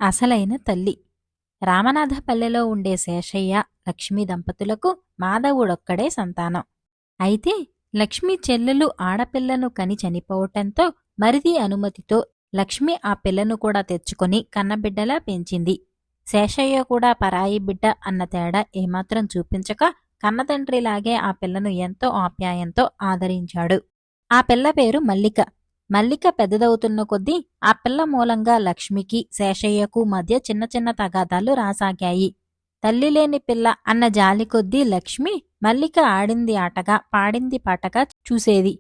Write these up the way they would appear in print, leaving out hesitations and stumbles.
అసలైన తల్లి. రామనాథపల్లెలో ఉండే శేషయ్య, లక్ష్మీ దంపతులకు మాధవుడొక్కడే సంతానం. అయితే లక్ష్మీ చెల్లెలు ఆడపిల్లను కని చనిపోవటంతో మరిది అనుమతితో లక్ష్మి ఆ పిల్లను కూడా తెచ్చుకొని కన్నబిడ్డలా పెంచింది. శేషయ్య కూడా పరాయి బిడ్డ అన్న తేడా ఏమాత్రం చూపించక కన్నతండ్రిలాగే ఆ పిల్లను ఎంతో ఆప్యాయంతో ఆదరించాడు. ఆ పిల్ల పేరు మల్లిక. మల్లిక పెద్దదవుతున్న కొద్దీ ఆ పిల్ల మూలంగా లక్ష్మికి, శేషయ్యకు మధ్య చిన్న చిన్న తగాదాలు రాసాగాయి. తల్లిలేని పిల్ల అన్న జాలి కొద్దీ లక్ష్మి మల్లిక ఆడింది ఆటగా, పాడింది పాటగా చూసేది.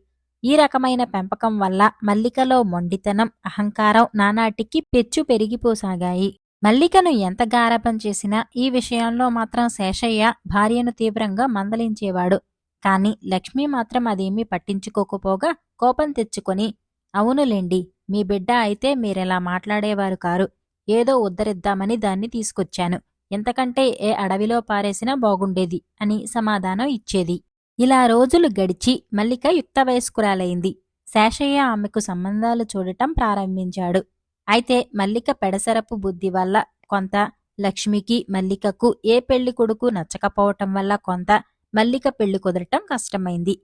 ఈ రకమైన పెంపకం వల్ల మల్లికలో మొండితనం, అహంకారం నానాటికి పెచ్చు పెరిగిపోసాగాయి. మల్లికను ఎంత గారాబం చేసినా ఈ విషయంలో మాత్రం శేషయ్య భార్యను తీవ్రంగా మందలించేవాడు. కాని లక్ష్మి మాత్రం అదేమీ పట్టించుకోకపోగా కోపం తెచ్చుకొని, అవునులేండి, మీ బిడ్డ అయితే మీరెలా మాట్లాడేవారు కారు. ఏదో ఉద్ధరిద్దామని దాన్ని తీసుకొచ్చాను. ఎంతకంటే ఏ అడవిలో పారేసినా బాగుండేది అని సమాధానం ఇచ్చేది. ఇలా రోజులు గడిచి మల్లిక యుక్త వయస్కురాలైంది. శేషయ్య ఆమెకు సంబంధాలు చూడటం ప్రారంభించాడు. అయితే మల్లిక పెడసరపు బుద్ధి వల్ల కొంత, లక్ష్మికి మల్లికకు ఏ పెళ్లి కొడుకు నచ్చకపోవటం వల్ల కొంత, మల్లిక పెళ్లి కుదరటం కష్టమైంది.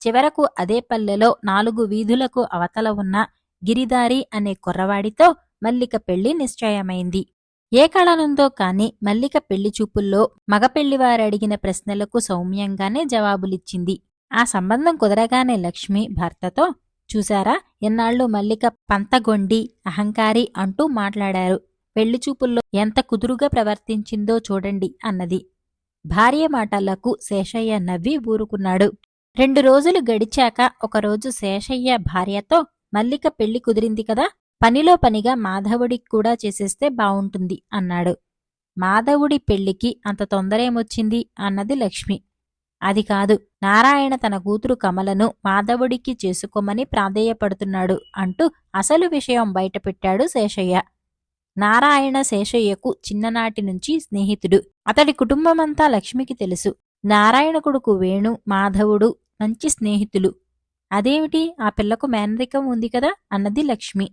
చివరకు అదే పల్లెలో 4 వీధులకు అవతల ఉన్న గిరిదారి అనే కుర్రవాడితో మల్లిక పెళ్లి నిశ్చయమైంది. ఏ కళనుందో కాని మల్లిక పెళ్లి చూపుల్లో మగపెళ్లివారడిగిన ప్రశ్నలకు సౌమ్యంగానే జవాబులిచ్చింది. ఆ సంబంధం కుదరగానే లక్ష్మి భర్తతో, చూశారా, ఎన్నాళ్ళు మల్లిక పంతగొండి, అహంకారి అంటూ మాట్లాడారు. పెళ్లి చూపుల్లో ఎంత కుదురుగా ప్రవర్తించిందో చూడండి అన్నది. భార్య మాటలకు శేషయ్య నవ్వి ఊరుకున్నాడు. 2 రోజులు గడిచాక ఒకరోజు శేషయ్య భార్యతో, మల్లిక పెళ్లి కుదిరింది కదా, పనిలో పనిగా మాధవుడికి కూడా చేసేస్తే బావుంటుంది అన్నాడు. మాధవుడి పెళ్లికి అంత తొందరేమొచ్చింది అన్నది లక్ష్మి. అది కాదు, నారాయణ తన కూతురు కమలను మాధవుడికి చేసుకోమని ప్రాధేయపడుతున్నాడు అంటూ అసలు విషయం బయటపెట్టాడు శేషయ్య. నారాయణ శేషయ్యకు చిన్ననాటి నుంచి స్నేహితుడు. అతడి కుటుంబమంతా లక్ష్మికి తెలుసు. నారాయణ కొడుకు వేణు, మాధవుడు మంచి స్నేహితులు. అదేమిటి, ఆ పిల్లకు మేనరికం ఉంది కదా అన్నది లక్ష్మి.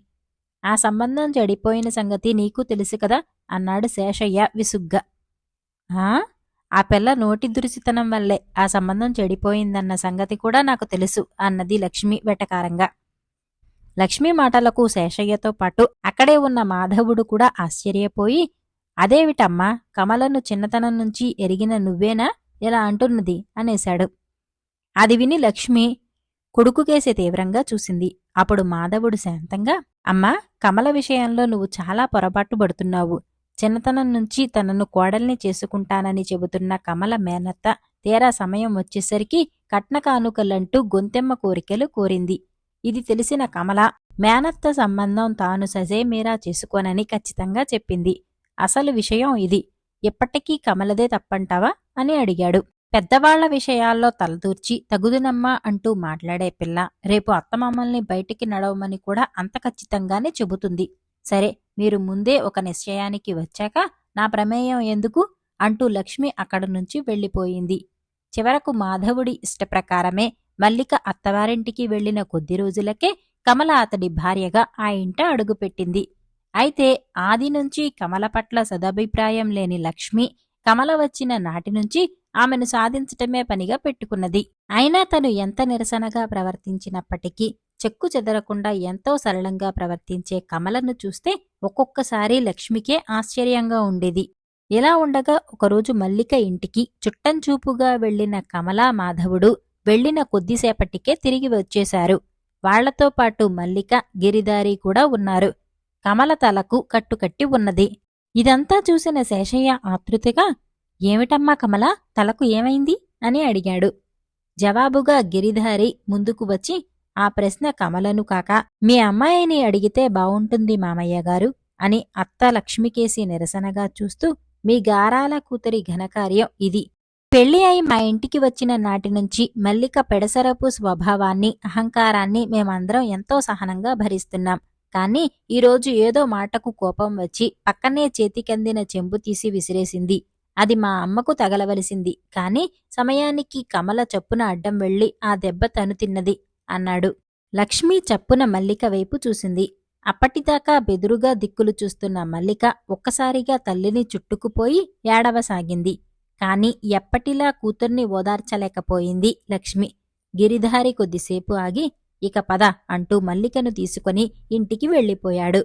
ఆ సంబంధం చెడిపోయిన సంగతి నీకు తెలుసు కదా అన్నాడు శేషయ్య విసుగ్గా. ఆ పిల్ల నోటి దురిసితనం వల్లే ఆ సంబంధం చెడిపోయిందన్న సంగతి కూడా నాకు తెలుసు అన్నది లక్ష్మి వెటకారంగా. లక్ష్మి మాటలకు శేషయ్యతో పాటు అక్కడే ఉన్న మాధవుడు కూడా ఆశ్చర్యపోయి, అదేవిటమ్మా, కమలను చిన్నతనం నుంచి ఎరిగిన నువ్వేనా ఇలా అంటున్నది అనేశాడు. అది విని లక్ష్మి కొడుకుకేసి తీవ్రంగా చూసింది. అప్పుడు మాధవుడు శాంతంగా, అమ్మా, కమల విషయంలో నువ్వు చాలా పొరపాటు పడుతున్నావు. చిన్నతనం నుంచి తనను కోడల్ని చేసుకుంటానని చెబుతున్న కమల మేనత్త తీరా సమయం వచ్చేసరికి కట్న కానుకలంటూ గొంతెమ్మ కోరికలు కోరింది. ఇది తెలిసిన కమల మేనత్త సంబంధం తాను సజేమీరా చేసుకోనని ఖచ్చితంగా చెప్పింది. అసలు విషయం ఇది. ఎప్పటికీ కమలదే తప్పంటావా అని అడిగాడు. పెద్దవాళ్ల విషయాల్లో తలదూర్చి తగుదునమ్మా అంటూ మాట్లాడే పిల్ల రేపు అత్తమామల్ని బయటికి నడవమని కూడా అంత ఖచ్చితంగానే చెబుతుంది. సరే, మీరు ముందే ఒక నిశ్చయానికి వచ్చాక నా ప్రమేయం ఎందుకు అంటూ లక్ష్మి అక్కడి నుంచి వెళ్ళిపోయింది. చివరకు మాధవుడి ఇష్టప్రకారమే మల్లిక అత్తవారింటికి వెళ్లిన కొద్ది రోజులకే కమల అతడి భార్యగా ఆ ఇంట అడుగుపెట్టింది. అయితే ఆది నుంచి కమల పట్ల సదభిప్రాయం లేని లక్ష్మి కమల వచ్చిన నాటి నుంచి ఆమెను సాధించటమే పనిగా పెట్టుకున్నది. అయినా తను ఎంత నిరసనగా ప్రవర్తించినప్పటికీ చెక్కు చెదరకుండా ఎంతో సరళంగా ప్రవర్తించే కమలను చూస్తే ఒక్కొక్కసారి లక్ష్మికే ఆశ్చర్యంగా ఉండేది. ఇలా ఉండగా ఒకరోజు మల్లిక ఇంటికి చుట్టంచూపుగా వెళ్లిన కమలా మాధవుడు వెళ్లిన కొద్దిసేపటికే తిరిగి వచ్చేశారు. వాళ్లతో పాటు మల్లిక, గిరిదారి కూడా ఉన్నారు. కమల తలకు కట్టుకట్టి ఉన్నది. ఇదంతా చూసిన శేషయ్య ఆతృతగా, ఏమిటమ్మా కమల, తలకు ఏమైంది అని అడిగాడు. జవాబుగా గిరిధారి ముందుకు వచ్చి, ఆ ప్రశ్న కమలను కాక మీ అమ్మాయిని అడిగితే బావుంటుంది మామయ్యగారు అని అత్త లక్ష్మికేసి నిరసనగా చూస్తూ, మీ గారాల కూతురి ఘనకార్యం ఇది. పెళ్లి అయి మా ఇంటికి వచ్చిన నాటి నుంచి మల్లిక పెడసరపు స్వభావాన్ని, అహంకారాన్ని మేమందరం ఎంతో సహనంగా భరిస్తున్నాం. కాని ఈరోజు ఏదో మాటకు కోపం వచ్చి పక్కనే చేతికందిన చెంబు తీసి విసిరేసింది. అది మా అమ్మకు తగలవలసింది. కాని సమయానికి కమల చప్పున అడ్డం వెళ్లి ఆ దెబ్బ తను తిన్నది అన్నాడు. లక్ష్మి చప్పున మల్లిక వైపు చూసింది. అప్పటిదాకా బెదురుగా దిక్కులు చూస్తున్న మల్లిక ఒక్కసారిగా తల్లిని చుట్టుకుపోయి ఏడవసాగింది. కాని ఎప్పటిలా కూతుర్ని ఓదార్చలేకపోయింది లక్ష్మి. గిరిధారి కొద్దిసేపు ఆగి, ఇక పద అంటూ మల్లికను తీసుకొని ఇంటికి వెళ్ళిపోయాడు.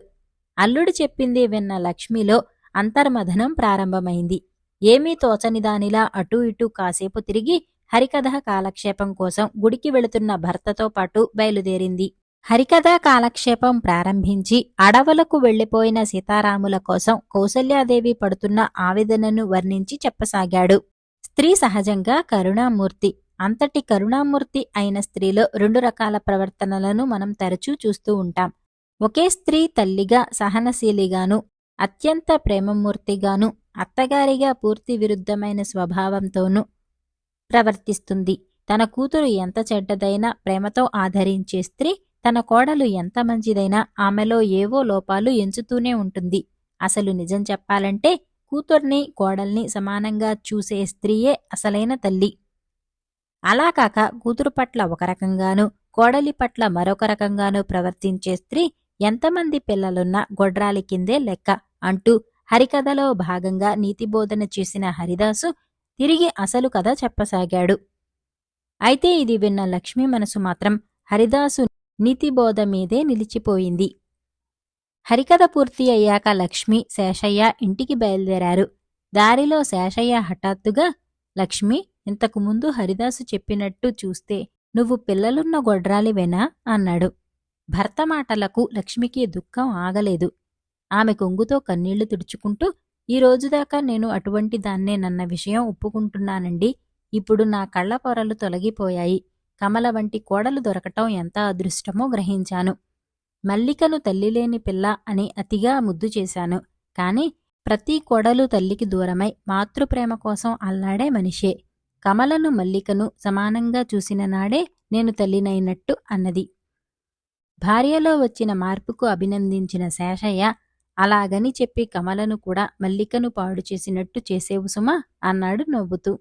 అల్లుడు చెప్పింది విన్న లక్ష్మిలో అంతర్మథనం ప్రారంభమైంది. ఏమీ తోచనిదానిలా అటూ ఇటూ కాసేపు తిరిగి హరికథ కాలక్షేపం కోసం గుడికి వెళుతున్న భర్తతో పాటు బయలుదేరింది. హరికథా కాలక్షేపం ప్రారంభించి అడవులకు వెళ్లిపోయిన సీతారాముల కోసం కౌసల్యాదేవి పడుతున్న ఆవేదనను వర్ణించి చెప్పసాగాడు. స్త్రీ సహజంగా కరుణామూర్తి. అంతటి కరుణామూర్తి అయిన స్త్రీలో 2 రకాల ప్రవర్తనలను మనం తరచూ చూస్తూ ఉంటాం. ఒకే స్త్రీ తల్లిగా సహనశీలిగాను, అత్యంత ప్రేమమూర్తిగాను, అత్తగారిగా పూర్తి విరుద్ధమైన స్వభావంతోనూ ప్రవర్తిస్తుంది. తన కూతురు ఎంత చెడ్డదైనా ప్రేమతో ఆదరించే స్త్రీ, తన కోడలు ఎంత మంచిదైనా ఆమెలో ఏవో లోపాలు ఎంచుతూనే ఉంటుంది. అసలు నిజం చెప్పాలంటే కూతుర్ని, కోడల్ని సమానంగా చూసే స్త్రీయే అసలైన తల్లి. అలా కాక కూతురు పట్ల ఒక రకంగానూ, కోడలి పట్ల మరొక రకంగానూ ప్రవర్తించే స్త్రీ ఎంతమంది పిల్లలున్నా గొడ్రాలి కిందే లెక్క అంటూ హరికథలో భాగంగా నీతిబోధన చేసిన హరిదాసు తిరిగి అసలు కథ చెప్పసాగాడు. అయితే ఇది విన్న లక్ష్మి మనసు మాత్రం హరిదాసు నీతిబోధ మీదే నిలిచిపోయింది. హరికథ పూర్తి అయ్యాక లక్ష్మి, శేషయ్య ఇంటికి బయలుదేరారు. దారిలో శేషయ్య హఠాత్తుగా, లక్ష్మి, ఇంతకుముందు హరిదాసు చెప్పినట్టు చూస్తే నువ్వు పిల్లలున్న గొడ్రాలివేనా అన్నాడు. భర్త మాటలకు లక్ష్మికి దుఃఖం ఆగలేదు. ఆమె కొంగుతో కన్నీళ్లు తుడుచుకుంటూ, ఈ రోజుదాకా నేను అటువంటి దాన్నేనన్న విషయం ఒప్పుకుంటున్నానండి. ఇప్పుడు నా కళ్ల పొరలు తొలగిపోయాయి. కమల వంటి కోడలు దొరకటం ఎంత అదృష్టమో గ్రహించాను. మల్లికను తల్లిలేని పిల్ల అని అతిగా ముద్దు చేశాను. కాని ప్రతి కోడలు తల్లికి దూరమై మాతృప్రేమ కోసం అల్లాడే మనిషే. కమలను, మల్లికను సమానంగా చూసిన నాడే నేను తల్లినైనట్టు అన్నది. భార్యలో వచ్చిన మార్పుకు అభినందించిన శేషయ్య, అలాగని చెప్పి కమలను కూడా మల్లికను పాడు చేసినట్టు చేసేవు సుమా అన్నాడు నవ్వుతూ.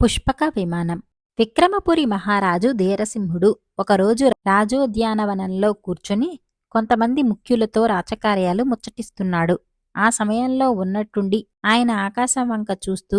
పుష్పక విమానం. విక్రమపురి మహారాజు ధీరసింహుడు ఒకరోజు రాజోద్యానవనంలో కూర్చొని కొంతమంది ముఖ్యులతో రాచకార్యాలు ముచ్చటిస్తున్నాడు. ఆ సమయంలో ఉన్నట్టుండి ఆయన ఆకాశం వంక చూస్తూ,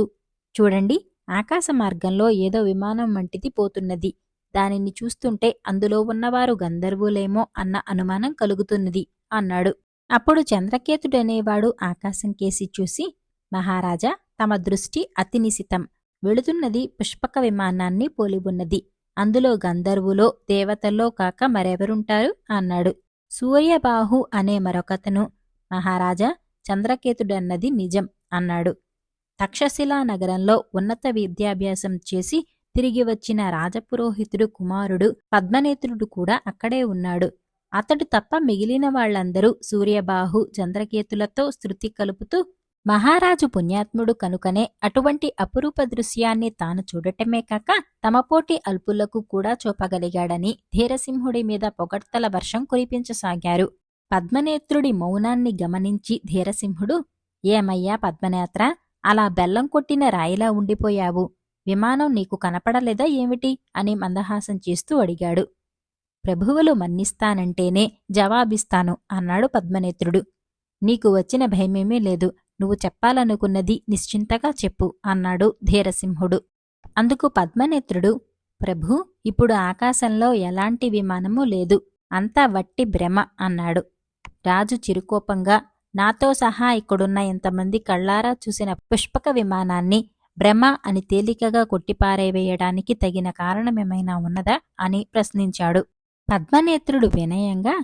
చూడండి, ఆకాశ మార్గంలో ఏదో విమానం వంటిది పోతున్నది. దానిని చూస్తుంటే అందులో ఉన్నవారు గంధర్వులేమో అన్న అనుమానం కలుగుతున్నది అన్నాడు. అప్పుడు చంద్రకేతుడనేవాడు ఆకాశం కేసి చూసి, మహారాజా, తమ దృష్టి అతి నిశితం. వెళుతున్నది పుష్పక విమానాన్ని పోలివున్నది. అందులో గంధర్వులో దేవతల్లో కాక మరెవరుంటారు అన్నాడు. సూర్యబాహు అనే మరొకతను, మహారాజా, చంద్రకేతుడన్నది నిజం అన్నాడు. తక్షశిలా నగరంలో ఉన్నత విద్యాభ్యాసం చేసి తిరిగి వచ్చిన రాజపురోహితుడు కుమారుడు పద్మనేత్రుడు కూడా అక్కడే ఉన్నాడు. అతడు తప్ప మిగిలిన వాళ్లందరూ సూర్యబాహు, చంద్రకేతులతో శృతి కలుపుతూ, మహారాజు పుణ్యాత్ముడు కనుకనే అటువంటి అపురూప దృశ్యాన్ని తాను చూడటమే కాక తమపోటి అల్పులకు కూడా చూపగలిగాడని ధీరసింహుడి మీద పొగడ్తల వర్షం కురిపించసాగారు. పద్మనేత్రుడి మౌనాన్ని గమనించి ధీరసింహుడు, ఏమయ్యా పద్మనేత్ర, అలా బెల్లం కొట్టిన రాయిలా ఉండిపోయావు. విమానం నీకు కనపడలేదా ఏమిటి అని మందహాసం చేస్తూ అడిగాడు. ప్రభువులు మన్నిస్తానంటేనే జవాబిస్తాను అన్నాడు పద్మనేత్రుడు. నీకు వచ్చిన భయమేమీ లేదు. నువ్వు చెప్పాలనుకున్నది నిశ్చింతగా చెప్పు అన్నాడు ధీరసింహుడు. అందుకు పద్మనేత్రుడు, ప్రభూ, ఇప్పుడు ఆకాశంలో ఎలాంటి విమానమూ లేదు. అంతా వట్టి భ్రమ అన్నాడు. రాజు చిరుకోపంగా, నాతో సహా ఇక్కడున్న ఇంతమంది కళ్ళారా చూసిన పుష్పక విమానాన్ని భ్రమ అని తేలికగా కొట్టిపారేవేయడానికి తగిన కారణమేమైనా ఉన్నదా అని ప్రశ్నించాడు. పద్మనేత్రుడు వినయంగా,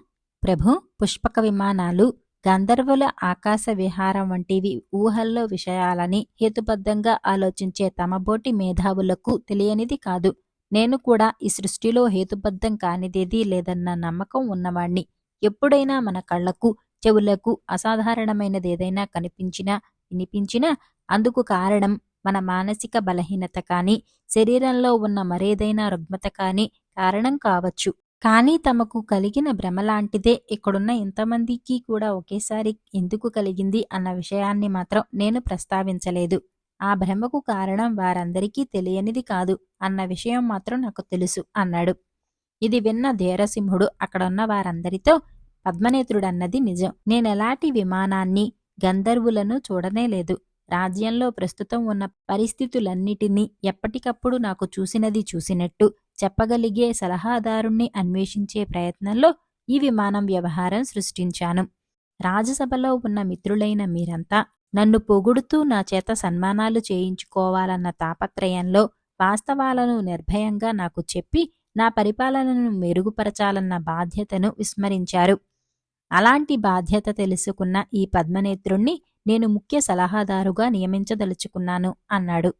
ప్రభూ, పుష్పక విమానాలు గంధర్వుల ఆకాశ విహారం వంటివి ఊహల్లో విషయాలని హేతుబద్ధంగా ఆలోచించే తమబోటి మేధావులకు తెలియనిది కాదు. నేను కూడా ఈ సృష్టిలో హేతుబద్ధం కానిదేదీ లేదన్న నమ్మకం ఉన్నవాణ్ణి. ఎప్పుడైనా మన కళ్లకు, చెవులకు అసాధారణమైనదేదైనా కనిపించినా, వినిపించినా అందుకు కారణం మన మానసిక బలహీనత కాని, శరీరంలో ఉన్న మరేదైనా రుగ్మత కాని కారణం కావచ్చు. కానీ తమకు కలిగిన భ్రమలాంటిదే ఇక్కడున్న ఇంతమందికి కూడా ఒకేసారి ఎందుకు కలిగింది అన్న విషయాన్ని మాత్రం నేను ప్రస్తావించలేదు. ఆ భ్రమకు కారణం వారందరికీ తెలియనిది కాదు అన్న విషయం మాత్రం నాకు తెలుసు అన్నాడు. ఇది విన్న ధీరసింహుడు అక్కడున్న వారందరితో, పద్మనేత్రుడన్నది నిజం. నేనెలాంటి విమానాన్ని, గంధర్వులను చూడనేలేదు. రాజ్యంలో ప్రస్తుతం ఉన్న పరిస్థితులన్నిటినీ ఎప్పటికప్పుడు నాకు చూసినది చూసినట్టు చెప్పగలిగే సలహాదారుణ్ణి అన్వేషించే ప్రయత్నంలో ఈ విమానం వ్యవహారం సృష్టించాను. రాజసభలో ఉన్న మిత్రులైన మీరంతా నన్ను పొగుడుతూ నా చేత సన్మానాలు చేయించుకోవాలన్న తాపత్రయంలో వాస్తవాలను నిర్భయంగా నాకు చెప్పి నా పరిపాలనను మెరుగుపరచాలన్న బాధ్యతను విస్మరించారు. అలాంటి బాధ్యత తెలుసుకున్న ఈ పద్మనేత్రుణ్ణి నేను ముఖ్య సలహాదారుగా నియమించదలుచుకున్నాను అన్నాడు.